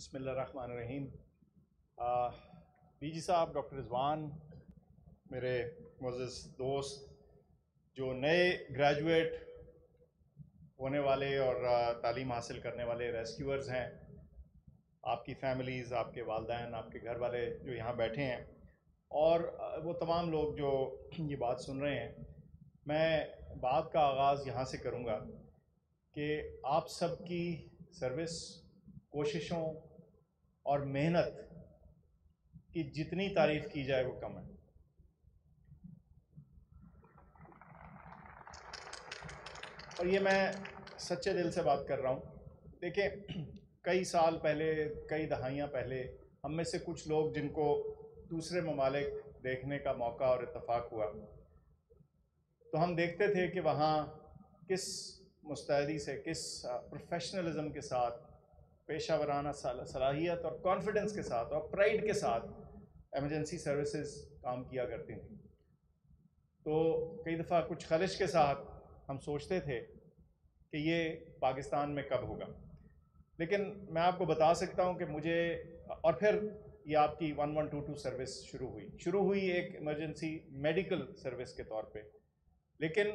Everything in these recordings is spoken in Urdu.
بسم اللہ الرحمن الرحیم۔ بی جی صاحب، ڈاکٹر رضوان، میرے معزز دوست جو نئے گریجویٹ ہونے والے اور تعلیم حاصل کرنے والے ریسکیورز ہیں، آپ کی فیملیز، آپ کے والدین، آپ کے گھر والے جو یہاں بیٹھے ہیں، اور وہ تمام لوگ جو یہ بات سن رہے ہیں، میں بات کا آغاز یہاں سے کروں گا کہ آپ سب کی سروس، کوششوں اور محنت کی جتنی تعریف کی جائے وہ کم ہے۔ اور یہ میں سچے دل سے بات کر رہا ہوں۔ دیکھیں، کئی سال پہلے، کئی دہائیاں پہلے، ہم میں سے کچھ لوگ جن کو دوسرے ممالک دیکھنے کا موقع اور اتفاق ہوا، تو ہم دیکھتے تھے کہ وہاں کس مستعدی سے، کس پروفیشنلزم کے ساتھ، پیشہ ورانہ صلاحیت اور کانفیڈنس کے ساتھ اور پرائیڈ کے ساتھ ایمرجنسی سروسز کام کیا کرتی تھیں۔ تو کئی دفعہ کچھ خلش کے ساتھ ہم سوچتے تھے کہ یہ پاکستان میں کب ہوگا، لیکن میں آپ کو بتا سکتا ہوں کہ مجھے، اور پھر یہ آپ کی 1122 سروس شروع ہوئی ایک ایمرجنسی میڈیکل سروس کے طور پہ، لیکن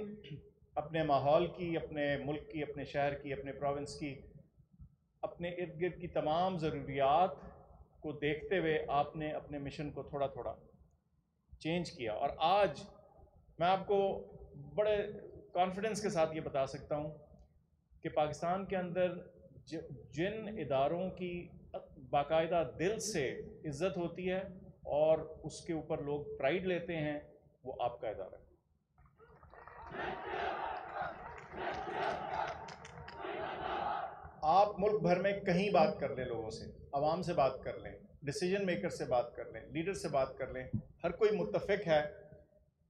اپنے ماحول کی، اپنے ملک کی، اپنے شہر کی، اپنے پروونس کی، اپنے ارد گرد کی تمام ضروریات کو دیکھتے ہوئے آپ نے اپنے مشن کو تھوڑا تھوڑا چینج کیا، اور آج میں آپ کو بڑے کانفیڈنس کے ساتھ یہ بتا سکتا ہوں کہ پاکستان کے اندر جن اداروں کی باقاعدہ دل سے عزت ہوتی ہے اور اس کے اوپر لوگ پرائیڈ لیتے ہیں، وہ آپ کا ادارہ ہے۔ آپ ملک بھر میں کہیں بات کر لیں، لوگوں سے، عوام سے بات کر لیں، ڈیسیجن میکر سے بات کر لیں، لیڈر سے بات کر لیں، ہر کوئی متفق ہے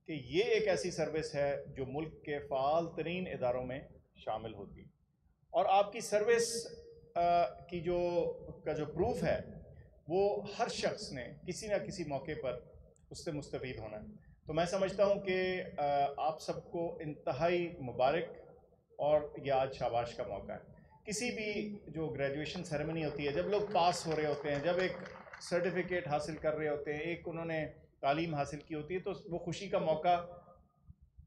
کہ یہ ایک ایسی سروس ہے جو ملک کے فعال ترین اداروں میں شامل ہوتی ہے، اور آپ کی سروس کی جو پروف ہے وہ ہر شخص نے کسی نہ کسی موقع پر اس سے مستفید ہونا ہے۔ تو میں سمجھتا ہوں کہ آپ سب کو انتہائی مبارک اور یہ آج شاباش کا موقع ہے۔ کسی بھی جو گریجویشن سیریمنی ہوتی ہے، جب لوگ پاس ہو رہے ہوتے ہیں، جب ایک سرٹیفکیٹ حاصل کر رہے ہوتے ہیں، ایک انہوں نے تعلیم حاصل کی ہوتی ہے، تو وہ خوشی کا موقع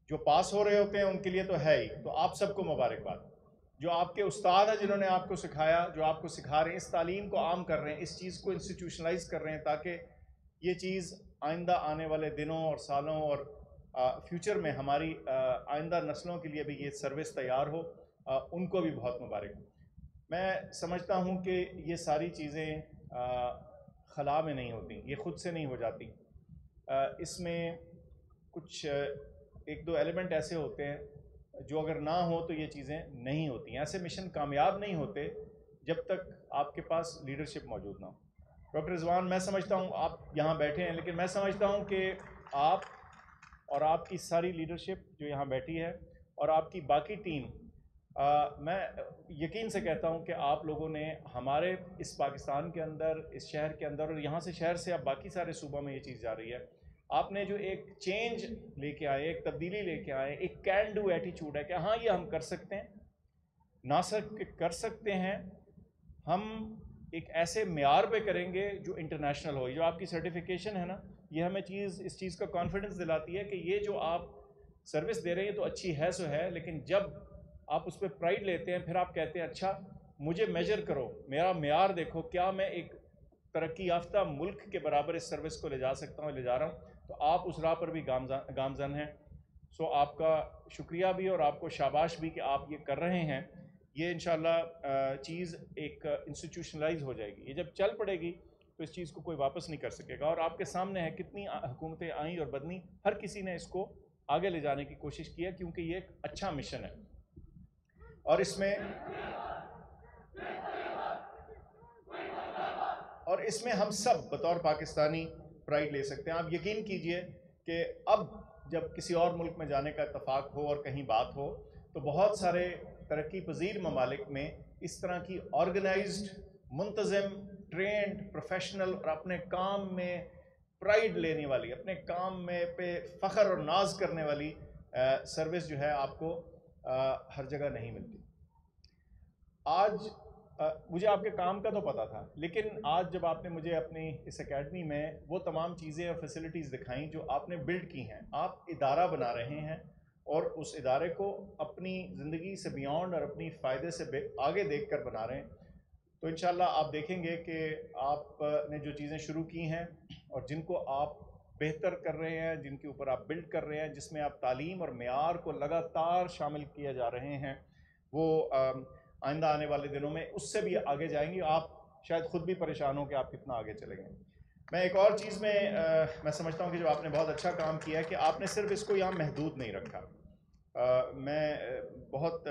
جو پاس ہو رہے ہوتے ہیں ان کے لیے تو ہے ہی۔ تو آپ سب کو مبارکباد۔ جو آپ کے استاد ہیں جنہوں نے آپ کو سکھایا، جو آپ کو سکھا رہے ہیں، اس تعلیم کو عام کر رہے ہیں، اس چیز کو انسٹیٹیوشنلائز کر رہے ہیں، تاکہ یہ چیز آئندہ آنے والے دنوں اور سالوں اور فیوچر میں ہماری آئندہ نسلوں کے لیے بھی یہ سروس تیار ہو، ان کو بھی بہت مبارک۔ میں سمجھتا ہوں کہ یہ ساری چیزیں خلا میں نہیں ہوتی، یہ خود سے نہیں ہو جاتی۔ اس میں کچھ ایک دو ایلیمنٹ ایسے ہوتے ہیں جو اگر نہ ہو تو یہ چیزیں نہیں ہوتی ہیں۔ ایسے مشن کامیاب نہیں ہوتے جب تک آپ کے پاس لیڈرشپ موجود نہ ہو۔ ڈاکٹر رضوان، میں سمجھتا ہوں آپ یہاں بیٹھے ہیں، لیکن میں سمجھتا ہوں کہ آپ اور آپ کی ساری لیڈرشپ جو یہاں بیٹھی ہے اور آپ کی باقی ٹیم، میں یقین سے کہتا ہوں کہ آپ لوگوں نے ہمارے اس پاکستان کے اندر، اس شہر کے اندر، اور یہاں سے شہر سے اب باقی سارے صوبوں میں یہ چیز جا رہی ہے، آپ نے جو ایک چینج لے کے آئے، ایک تبدیلی لے کے آئے، ایک کین ڈو ایٹیچیوڈ ہے کہ ہاں یہ ہم کر سکتے ہیں، نہ صرف کر سکتے ہیں، ہم ایک ایسے معیار پہ کریں گے جو انٹرنیشنل ہو۔ جو آپ کی سرٹیفیکیشن ہے نا، یہ ہمیں اس چیز کا کانفیڈنس دلاتی ہے کہ یہ جو آپ سروس دے رہے ہیں تو اچھی ہے سو ہے، لیکن جب آپ اس پہ پرائیڈ لیتے ہیں، پھر آپ کہتے ہیں اچھا مجھے میجر کرو، میرا معیار دیکھو، کیا میں ایک ترقی یافتہ ملک کے برابر اس سروس کو لے جا سکتا ہوں، لے جا رہا ہوں، تو آپ اس راہ پر بھی گامزن ہیں۔ سو آپ کا شکریہ بھی اور آپ کو شاباش بھی کہ آپ یہ کر رہے ہیں۔ یہ انشاءاللہ چیز ایک انسٹیٹیوشنلائز ہو جائے گی، یہ جب چل پڑے گی تو اس چیز کو کوئی واپس نہیں کر سکے گا، اور آپ کے سامنے ہے کتنی حکومتیں آئیں اور بدنی، ہر کسی نے اس کو آگے لے جانے کی کوشش کی ہے، کیونکہ یہ ایک اچھا مشن ہے، اور اس میں ہم سب بطور پاکستانی پرائیڈ لے سکتے ہیں۔ آپ یقین کیجئے کہ اب جب کسی اور ملک میں جانے کا اتفاق ہو اور کہیں بات ہو، تو بہت سارے ترقی پذیر ممالک میں اس طرح کی آرگنائزڈ، منتظم، ٹرینڈ، پروفیشنل اور اپنے کام میں پرائیڈ لینے والی، اپنے کام میں پہ فخر اور ناز کرنے والی سروس جو ہے آپ کو ہر جگہ نہیں ملتی۔ آج مجھے آپ کے کام کا تو پتہ تھا، لیکن آج جب آپ نے مجھے اپنی اس اکیڈمی میں وہ تمام چیزیں اور فیسلٹیز دکھائیں جو آپ نے بلڈ کی ہیں، آپ ادارہ بنا رہے ہیں اور اس ادارے کو اپنی زندگی سے بیونڈ اور اپنی فائدے سے آگے دیکھ کر بنا رہے ہیں، تو انشاءاللہ آپ دیکھیں گے کہ آپ نے جو چیزیں شروع کی ہیں اور جن کو آپ بہتر کر رہے ہیں، جن کے اوپر آپ بلڈ کر رہے ہیں، جس میں آپ تعلیم اور معیار کو لگاتار شامل کیا جا رہے ہیں، وہ آئندہ آنے والے دنوں میں اس سے بھی آگے جائیں گی. آپ شاید خود بھی پریشان ہوں کہ آپ کتنا آگے چلیں گے. میں ایک اور چیز میں سمجھتا ہوں کہ جو آپ نے بہت اچھا کام کیا ہے کہ آپ نے صرف اس کو یہاں محدود نہیں رکھا. میں بہت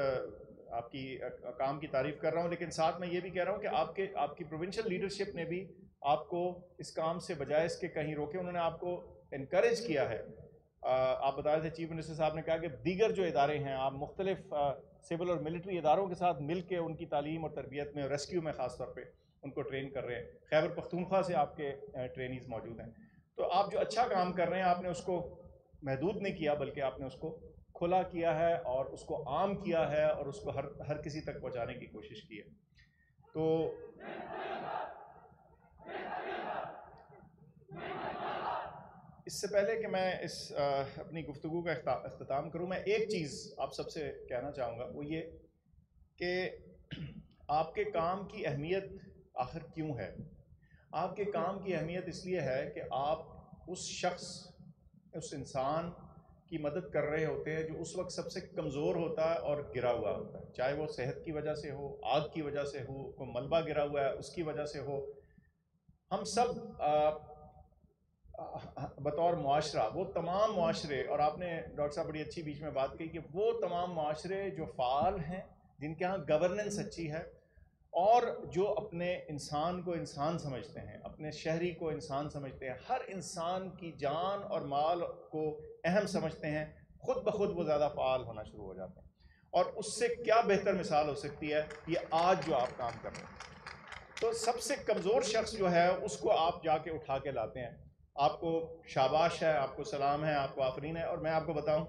آپ کی کام کی تعریف کر رہا ہوں، لیکن ساتھ میں یہ بھی کہہ رہا ہوں کہ آپ کی پروونشل لیڈرشپ نے بھی آپ کو اس کام سے بجائے اس کے کہیں روکے، انہوں نے آپ کو انکریج کیا ہے. آپ بتا رہے تھے چیف منسٹر صاحب نے کہا کہ دیگر جو ادارے ہیں آپ مختلف سول اور ملٹری اداروں کے ساتھ مل کے ان کی تعلیم اور تربیت میں، ریسکیو میں خاص طور پہ ان کو ٹرین کر رہے ہیں. خیبر پختونخوا سے آپ کے ٹرینیز موجود ہیں. تو آپ جو اچھا کام کر رہے ہیں آپ نے اس کو محدود نہیں کیا، بلکہ آپ نے اس کو کھلا کیا ہے اور اس کو عام کیا ہے اور اس کو ہر کسی تک پہنچانے کی کوشش کی ہے. تو اس سے پہلے کہ میں اس اپنی گفتگو کا اختتام کروں، میں ایک چیز آپ سب سے کہنا چاہوں گا، وہ یہ کہ آپ کے کام کی اہمیت آخر کیوں ہے. آپ کے کام کی اہمیت اس لیے ہے کہ آپ اس شخص، اس انسان کی مدد کر رہے ہوتے ہیں جو اس وقت سب سے کمزور ہوتا ہے اور گرا ہوا ہوتا ہے، چاہے وہ صحت کی وجہ سے ہو، آگ کی وجہ سے ہو، کوئی ملبہ گرا ہوا ہے اس کی وجہ سے ہو. ہم سب بطور معاشرہ، وہ تمام معاشرے، اور آپ نے ڈاکٹر صاحب بڑی اچھی بیچ میں بات کہی کہ وہ تمام معاشرے جو فعال ہیں، جن کے ہاں گورننس اچھی ہے اور جو اپنے انسان کو انسان سمجھتے ہیں، اپنے شہری کو انسان سمجھتے ہیں، ہر انسان کی جان اور مال کو اہم سمجھتے ہیں، خود بخود وہ زیادہ فعال ہونا شروع ہو جاتے ہیں. اور اس سے کیا بہتر مثال ہو سکتی ہے یہ آج جو آپ کام کر رہے ہیں. تو سب سے کمزور شخص جو ہے اس کو آپ جا کے اٹھا کے لاتے ہیں. آپ کو شاباش ہے، آپ کو سلام ہے، آپ کو آفرین ہے. اور میں آپ کو بتاؤں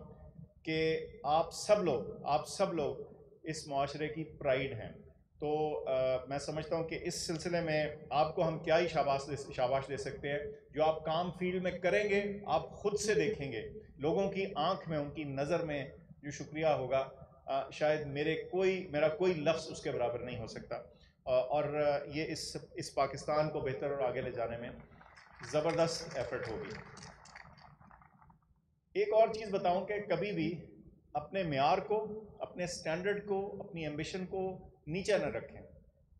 کہ آپ سب لوگ اس معاشرے کی پرائیڈ ہیں. تو میں سمجھتا ہوں کہ اس سلسلے میں آپ کو ہم کیا ہی شاباش دے سکتے ہیں. جو آپ کام فیلڈ میں کریں گے آپ خود سے دیکھیں گے، لوگوں کی آنکھ میں، ان کی نظر میں جو شکریہ ہوگا، شاید میرا کوئی لفظ اس کے برابر نہیں ہو سکتا. اور یہ اس پاکستان کو بہتر اور آگے لے جانے میں زبردست ایفرٹ ہوگی. ایک اور چیز بتاؤں کہ کبھی بھی اپنے معیار کو، اپنے سٹینڈرڈ کو، اپنی ایمبیشن کو نیچے نہ رکھیں.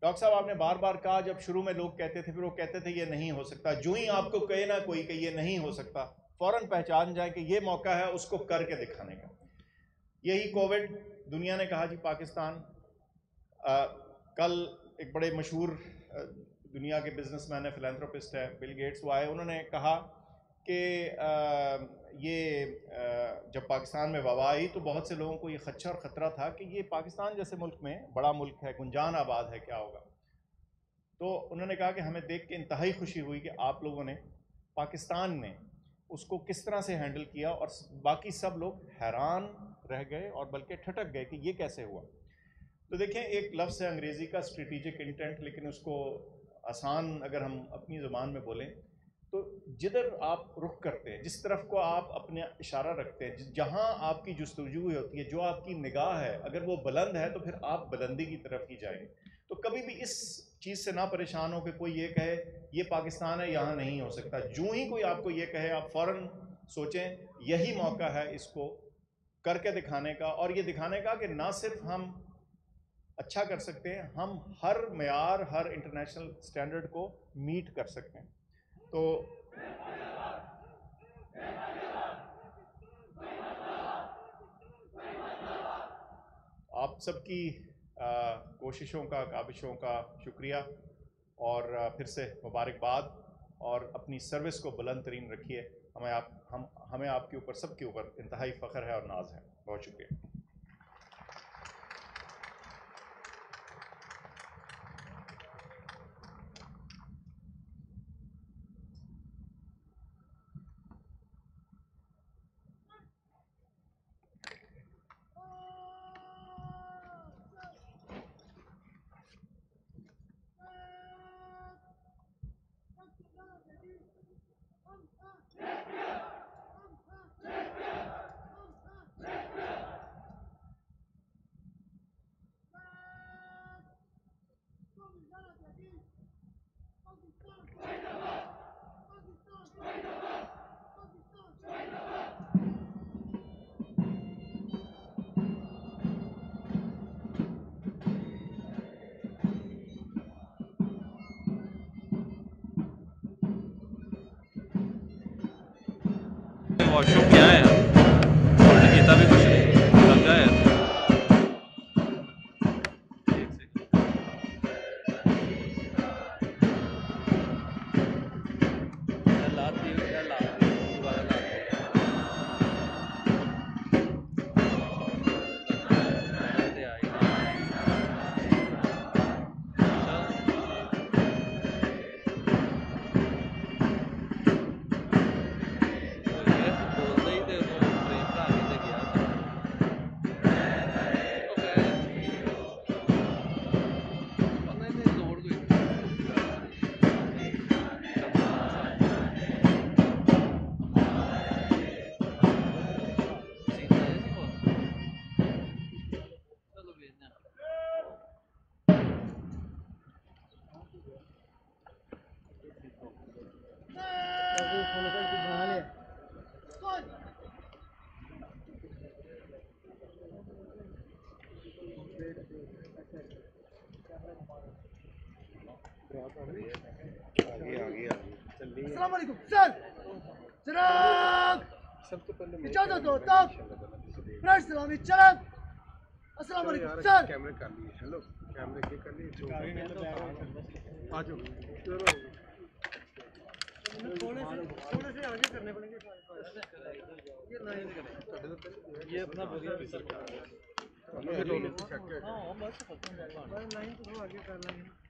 ڈاکٹر صاحب آپ نے بار بار کہا، جب شروع میں لوگ کہتے تھے، پھر وہ کہتے تھے یہ نہیں ہو سکتا. جو ہی آپ کو کہے نہ کوئی کہ یہ نہیں ہو سکتا، فوراً پہچان جائیں کہ یہ موقع ہے اس کو کر کے دکھانے کا. یہی کووڈ، دنیا نے کہا جی پاکستان، کل ایک بڑے مشہور دنیا کے بزنس مین ہے، فلانتھروپسٹ ہے، بل گیٹس، وہ آئے، انہوں نے کہا کہ یہ جب پاکستان میں وبا آئی تو بہت سے لوگوں کو یہ خدشہ اور خطرہ تھا کہ یہ پاکستان جیسے ملک میں، بڑا ملک ہے، گنجان آباد ہے، کیا ہوگا. تو انہوں نے کہا کہ ہمیں دیکھ کے انتہائی خوشی ہوئی کہ آپ لوگوں نے پاکستان میں اس کو کس طرح سے ہینڈل کیا، اور باقی سب لوگ حیران رہ گئے اور بلکہ ٹھٹک گئے کہ یہ کیسے ہوا. تو دیکھیں، ایک لفظ ہے انگریزی کا اسٹریٹجک انٹینٹ، لیکن اس کو آسان اگر ہم اپنی زبان میں بولیں تو جدھر آپ رخ کرتے ہیں، جس طرف کو آپ اپنے اشارہ رکھتے ہیں، جہاں آپ کی جستجو ہوتی ہے، جو آپ کی نگاہ ہے، اگر وہ بلند ہے تو پھر آپ بلندی کی طرف ہی جائیں گے. تو کبھی بھی اس چیز سے نہ پریشان ہو کہ کوئی یہ کہے یہ پاکستان ہے، یہاں نہیں ہو سکتا. جو ہی کوئی آپ کو یہ کہے آپ فوراً سوچیں یہی موقع ہے اس کو کر کے دکھانے کا، اور یہ دکھانے کا کہ نہ صرف ہم اچھا کر سکتے ہیں، ہم ہر معیار، ہر انٹرنیشنل سٹینڈرڈ کو میٹ کر سکتے ہیں. تو آپ سب کی کوششوں کا، کاوشوں کا شکریہ، اور پھر سے مبارکباد، اور اپنی سروس کو بلند ترین رکھیے. ہمیں آپ کے اوپر، سب کے اوپر انتہائی فخر ہے اور ناز ہے. بہت شکریہ. واش روم کیا ہے کیتا بھی کچھ نہیں لگا ہے السلام علیکم سر جناب اجازت دو تب فرنٹ سلامی چلن السلام علیکم سر کیمرے کر لیے ہیلو کیمرے کے کر لیے آ جاؤ تھوڑے سے آگے کرنے پڑیں گے یہ اپنا بڑھیا ریسرچ لائن تو آگے کر لیں گے